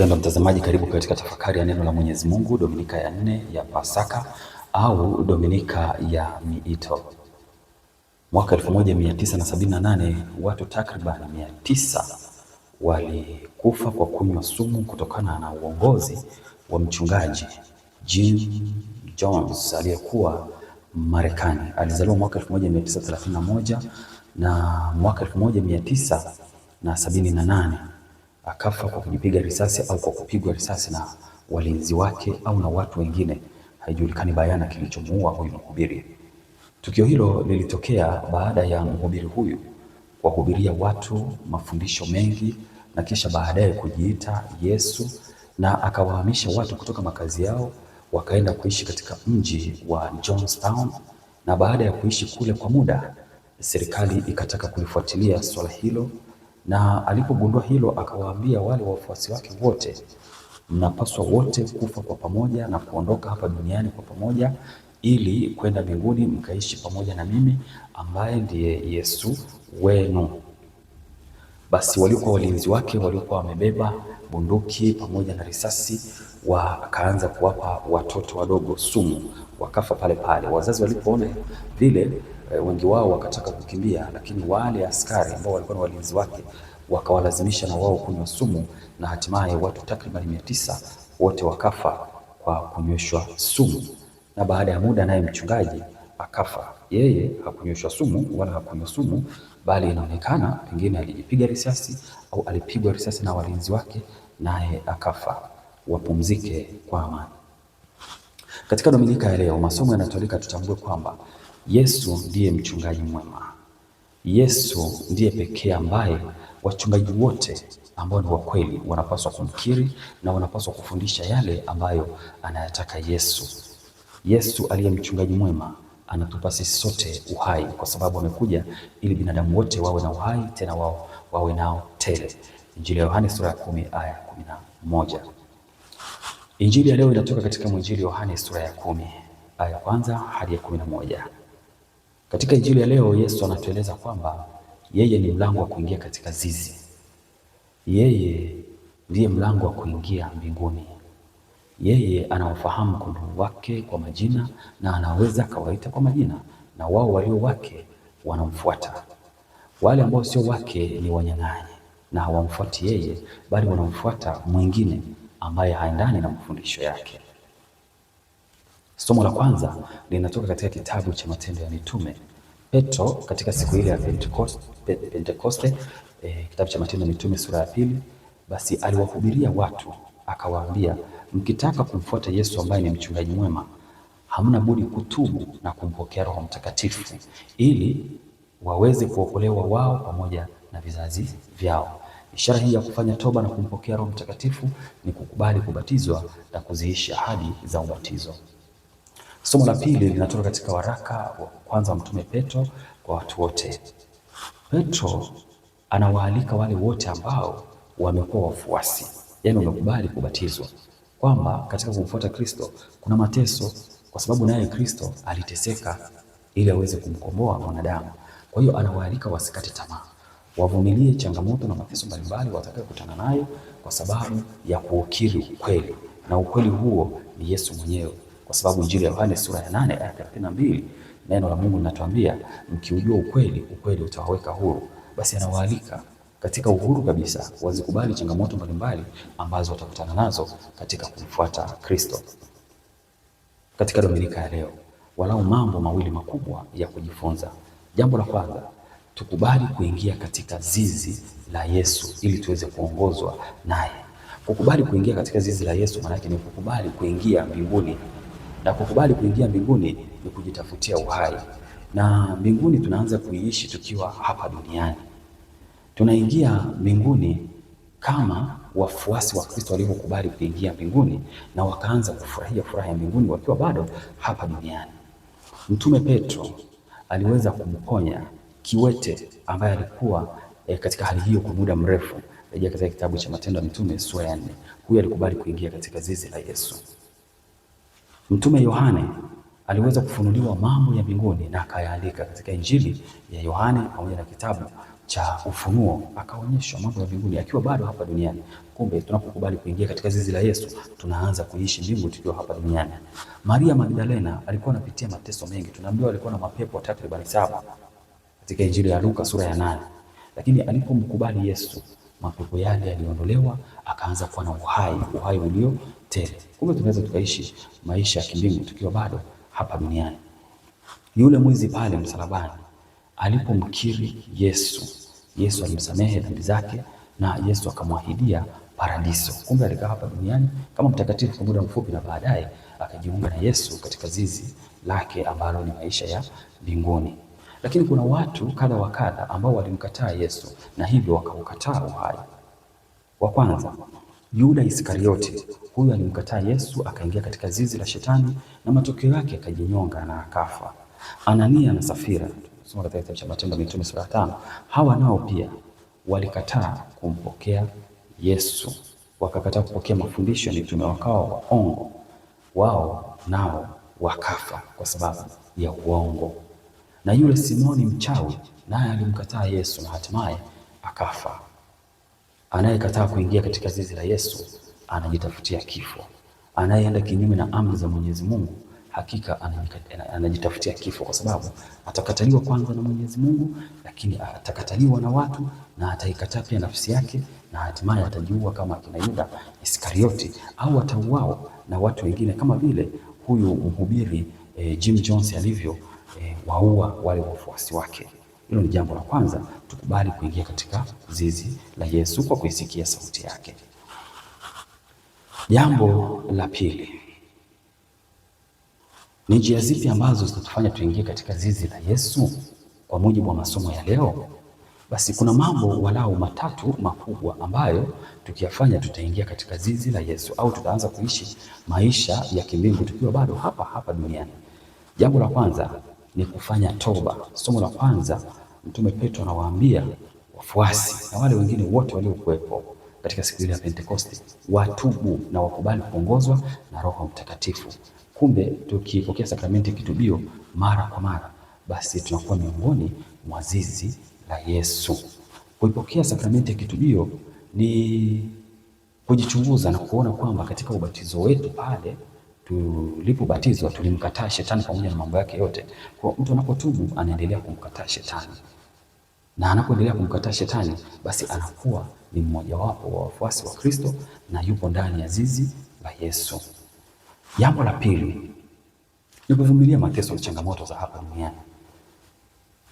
Mpendwa mtazamaji, karibu katika tafakari ya neno la Mwenyezi Mungu, Dominika ya 4 ya Pasaka au Dominika ya Miito. Mwaka 1978 watu takriban 900 walikufa kwa kunywa sumu kutokana na uongozi wa mchungaji Jim Jones aliyekuwa Marekani. Alizaliwa mwaka 1931 na mwaka 1978 akafa kwa kujipiga risasi au kwa kupigwa risasi na walinzi wake au na watu wengine. Haijulikani bayana kilichomuua huyu mhubiri. Tukio hilo lilitokea baada ya mhubiri huyu kuwahubiria watu mafundisho mengi na kisha baadaye kujiita Yesu, na akawahamisha watu kutoka makazi yao wakaenda kuishi katika mji wa Johnstown. Na baada ya kuishi kule kwa muda, serikali ikataka kulifuatilia swala hilo, na alipogundua hilo akawaambia wale wafuasi wake wote, mnapaswa wote kufa kwa pamoja na kuondoka hapa duniani kwa pamoja ili kwenda mbinguni mkaishi pamoja na mimi ambaye ndiye Yesu wenu. Basi waliokuwa walinzi wake waliokuwa wamebeba bunduki pamoja na risasi wakaanza kuwapa watoto wadogo sumu, wakafa pale pale. Wazazi walipoona vile, wengi wao wakataka kukimbia, lakini wale askari ambao walikuwa na walinzi wake wakawalazimisha na wao kunywa sumu, na hatimaye watu takriban 900 wote wakafa kwa kunyweshwa sumu. Na baada ya muda naye mchungaji akafa. Yeye hakunyweshwa sumu wala hakunywa sumu, bali inaonekana pengine alijipiga risasi au alipigwa risasi na walinzi wake naye akafa. Wapumzike kwa amani. Katika Dominika ya leo, masomo yanatoleka tutambue kwamba Yesu ndiye mchungaji mwema. Yesu ndiye pekee ambaye wachungaji wote ambao ni wa kweli wanapaswa kumkiri na wanapaswa kufundisha yale ambayo anayataka Yesu. Yesu aliye mchungaji mwema anatupa sisi sote uhai, kwa sababu amekuja ili binadamu wote wawe na uhai, tena wawe nao tele. Injili ya Yohane sura ya 10 aya 11. Injili ya leo inatoka katika Injili ya Yohane sura ya 10 aya ya kwanza hadi ya 11. Katika Injili ya leo Yesu anatueleza kwamba yeye ni mlango wa kuingia katika zizi. Yeye ndiye mlango wa kuingia mbinguni. Yeye anawafahamu kondoo wake kwa majina na anaweza kawaita kwa majina, na wao walio wake wanamfuata. Wale ambao sio wake ni wanyang'anyi na hawamfuati yeye, bali wanamfuata mwingine ambaye haendani na mafundisho yake. Somo la kwanza linatoka katika kitabu cha Matendo ya Mitume. Petro katika siku ile ya Pentekoste, kitabu cha Matendo ya Mitume sura ya 2, basi aliwahubiria watu akawaambia, mkitaka kumfuata Yesu ambaye ni mchungaji mwema, hamna budi kutubu na kumpokea Roho Mtakatifu ili waweze kuokolewa wao pamoja na vizazi vyao. Ishara hii ya kufanya toba na kumpokea Roho Mtakatifu ni kukubali kubatizwa na kuziishi ahadi za ubatizo. Somo la pili linatoka katika waraka wa kwanza wa Mtume Petro kwa watu wote. Petro anawaalika wale wote ambao wamekuwa wafuasi, yaani wamekubali kubatizwa, kwamba katika kumfuata Kristo kuna mateso, kwa sababu naye Kristo aliteseka ili aweze kumkomboa mwanadamu. Kwa hiyo anawaalika wasikate tamaa, wavumilie changamoto na mateso mbalimbali watakayokutana nayo kwa sababu ya kuukiri ukweli, na ukweli huo ni Yesu mwenyewe. Kwa sababu Injili ya Yohane sura ya 8 aya 32 neno la Mungu linatuambia, mkiujua ukweli, ukweli utawaweka huru. Basi anawaalika katika uhuru kabisa wazikubali changamoto mbalimbali ambazo watakutana nazo katika kumfuata Kristo. Katika Dominika ya leo, walau mambo mawili makubwa ya kujifunza. Jambo la kwanza, tukubali kuingia katika zizi la Yesu ili tuweze kuongozwa naye. Kukubali kuingia katika zizi la Yesu maana yake ni kukubali kuingia mbinguni. Na kukubali kuingia mbinguni ni kujitafutia uhai. Na mbinguni tunaanza kuiishi tukiwa hapa duniani. Tunaingia mbinguni kama wafuasi wa Kristo walivyokubali kuingia mbinguni na wakaanza kufurahia furaha ya mbinguni wakiwa bado hapa duniani. Mtume Petro aliweza kumponya kiwete ambaye alikuwa katika hali hiyo kwa muda mrefu. Rejea katika kitabu cha Matendo ya Mitume sura ya 4. Huyu alikubali kuingia katika zizi la Yesu. Mtume Yohane aliweza kufunuliwa mambo ya mbinguni na akayaandika katika Injili ya Yohane pamoja na kitabu cha ufunuo, akaonyeshwa mambo ya mbinguni akiwa bado hapa duniani. Kumbe tunapokubali kuingia katika zizi la Yesu, tunaanza kuishi mbingu tukiwa hapa duniani. Maria Magdalena alikuwa anapitia mateso mengi, tunaambiwa alikuwa na mapepo takriban 7 katika Injili ya Luka sura ya 8, lakini alipomkubali Yesu, mapepo yale yaliondolewa, akaanza kuwa na uhai ulio tele. Kumbe tunaweza tukaishi maisha ya kimbingu tukiwa bado hapa duniani. Yule mwizi pale msalabani alipomkiri Yesu, Yesu alimsamehe dhambi zake na Yesu akamwahidia paradiso. Kumbe alikaa hapa duniani kama mtakatifu kwa muda mfupi, na baadaye akajiunga na Yesu katika zizi lake ambalo ni maisha ya mbinguni. Lakini kuna watu kadha wa kadha ambao walimkataa Yesu na hivyo wakaukataa uhai. Wa kwanza, Yuda Iskarioti. Huyu alimkataa Yesu, akaingia katika zizi la Shetani na matokeo yake akajinyonga na akafa. Anania na Safira, tunasoma katika kitabu cha Matendo ya Mitume sura ya 5. Hawa nao pia walikataa kumpokea Yesu, wakakataa kupokea mafundisho ya mitume, wakawa waongo. Wao nao wakafa kwa sababu ya uongo. Na yule Simoni mchawi naye alimkataa Yesu na hatimaye akafa. Anayekataa kuingia katika zizi la Yesu anajitafutia kifo. Anayeenda kinyume na amri za Mwenyezi Mungu hakika anajitafutia kifo, kwa sababu atakataliwa kwanza na Mwenyezi Mungu, lakini atakataliwa na watu na ataikataa pia nafsi yake, na hatimaye atajiua kama akina Yuda Iskarioti, au atauawa na watu wengine kama vile huyu mhubiri Jim Jones alivyo waua wale wafuasi wake. Hilo ni jambo la kwanza, tukubali kuingia katika zizi la Yesu kwa kuisikia sauti yake. Jambo la pili, ni njia zipi ambazo zitatufanya tuingie katika zizi la Yesu kwa mujibu wa masomo ya leo? Basi kuna mambo walau matatu makubwa ambayo tukiyafanya tutaingia katika zizi la Yesu, au tutaanza kuishi maisha ya kimbingu tukiwa bado hapa duniani. Jambo la kwanza ni kufanya toba. Somo la kwanza, Mtume Petro anawaambia wafuasi na wale wengine wote waliokuwepo katika siku ile ya Pentekoste watubu na wakubali kuongozwa na Roho Mtakatifu. Kumbe tukipokea sakramenti ya kitubio mara kwa mara, basi tunakuwa miongoni mwa zizi la Yesu. Kuipokea sakramenti ya kitubio ni kujichunguza na kuona kwamba katika ubatizo wetu pale tulipobatizwa tulimkataa Shetani pamoja na mambo yake yote. Kwa mtu anapotubu anaendelea kumkataa Shetani, na anapoendelea kumkataa Shetani basi anakuwa ni mmojawapo wa wafuasi wa Kristo na yupo ndani ya zizi la Yesu. Jambo la pili ni kuvumilia mateso na changamoto za hapa duniani.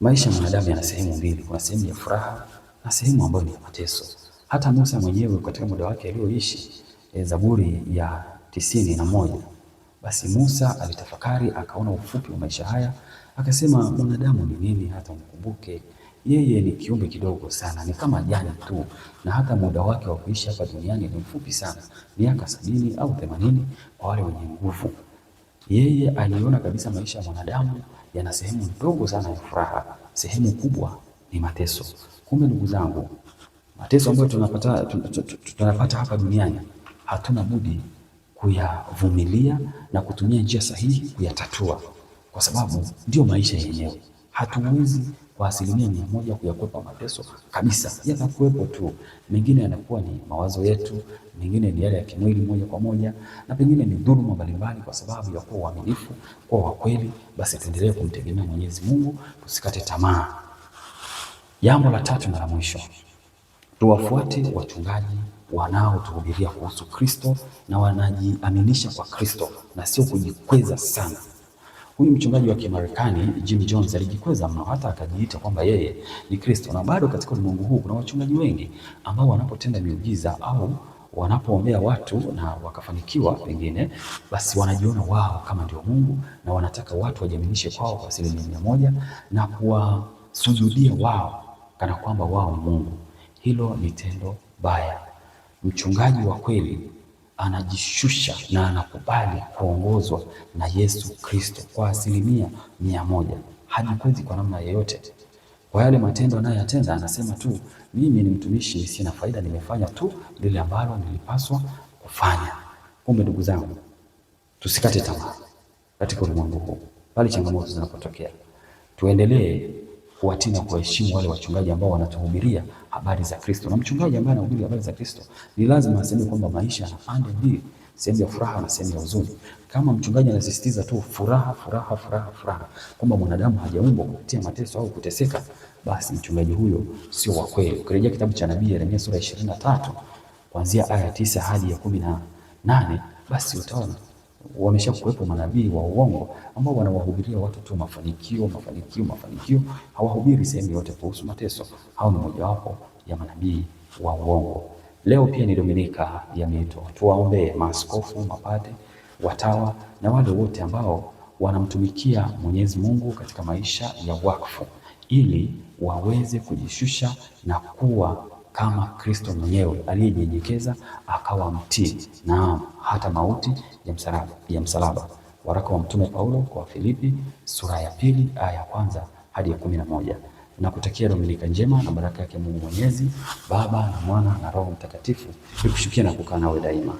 Maisha ya mwanadamu yana sehemu mbili, kuna sehemu ya furaha na sehemu ambayo ni ya mateso. Hata Musa mwenyewe katika muda wake alioishi, Zaburi ya 91, basi Musa alitafakari akaona ufupi wa maisha haya, akasema mwanadamu ni nini hata umkumbuke? Yeye ni kiumbe kidogo sana, ni kama jani tu, na hata muda wake wa kuishi hapa duniani ni mfupi sana, miaka 70 au 80 kwa wale wenye nguvu. Yeye aliona kabisa maisha ya mwanadamu yana sehemu ndogo sana ya furaha, sehemu kubwa ni mateso. Kumbe ndugu zangu, mateso ambayo tunapata hapa duniani hatuna budi kuyavumilia na kutumia njia sahihi kuyatatua, kwa sababu ndio maisha yenyewe. Hatuwezi kwa 100% kuyakwepa mateso kabisa, yatakuwepo tu. Mengine yanakuwa ni mawazo yetu, mengine ni yale ya kimwili moja kwa moja, na pengine ni dhuluma mbalimbali. Kwa sababu ya kuwa waaminifu, kuwa wa kweli, basi tuendelee kumtegemea Mwenyezi Mungu, tusikate tamaa. Jambo la tatu na la mwisho, tuwafuate wachungaji wanaotuhubiria kuhusu Kristo na wanajiaminisha kwa Kristo na sio kujikweza sana. Huyu mchungaji wa Kimarekani Jim Jones alijikweza mno, hata akajiita kwamba yeye ni Kristo. Na bado katika ulimwengu huu kuna wachungaji wengi ambao wanapotenda miujiza au wanapoombea watu na wakafanikiwa pengine, basi wanajiona wao kama ndio Mungu na wanataka watu wajiaminishe kwao kwa 100% na kuwasujudia wao kana kwamba wao ni Mungu. Hilo ni tendo baya. Mchungaji wa kweli anajishusha na anakubali kuongozwa na Yesu Kristo kwa 100%. Hajikwezi kwa namna yoyote. Kwa yale matendo anayoyatenda anasema tu, mimi ni mtumishi nisiye na faida, nimefanya tu lile ambalo nilipaswa kufanya. Kumbe ndugu zangu, tusikate tamaa katika ulimwengu huu. Pale changamoto zinapotokea, tuendelee kuwatii na kuheshimu wale wachungaji ambao wanatuhubiria habari za Kristo. Na mchungaji ambaye anahubiri habari za Kristo ni lazima aseme kwamba maisha yana pande mbili, sehemu ya furaha na sehemu ya huzuni. Kama mchungaji anasisitiza tu furaha furaha furaha furaha, kwamba mwanadamu hajaumbwa kupitia mateso au kuteseka, basi mchungaji huyo sio wa kweli. Ukirejea kitabu cha nabii Yeremia sura 23 kuanzia aya 9 hadi ya 18, basi utaona wameshakuwepo manabii wa uongo ambao wanawahubiria watu tu mafanikio mafanikio mafanikio, hawahubiri sehemu yote kuhusu mateso. Hao ni mojawapo ya manabii wa uongo. Leo pia ni Dominika ya Mito. Tuwaombee maaskofu, mapadre, watawa na wale wote ambao wanamtumikia Mwenyezi Mungu katika maisha ya wakfu, ili waweze kujishusha na kuwa kama Kristo mwenyewe aliyenyenyekeza akawa mtii, na hata mauti ya msalaba. Waraka wa Mtume Paulo kwa Filipi sura ya 2 aya ya 1 hadi ya 11. Nakutakia Dominika njema na baraka yake Mungu Mwenyezi, Baba na Mwana na Roho Mtakatifu ikushukie na kukaa nawe daima.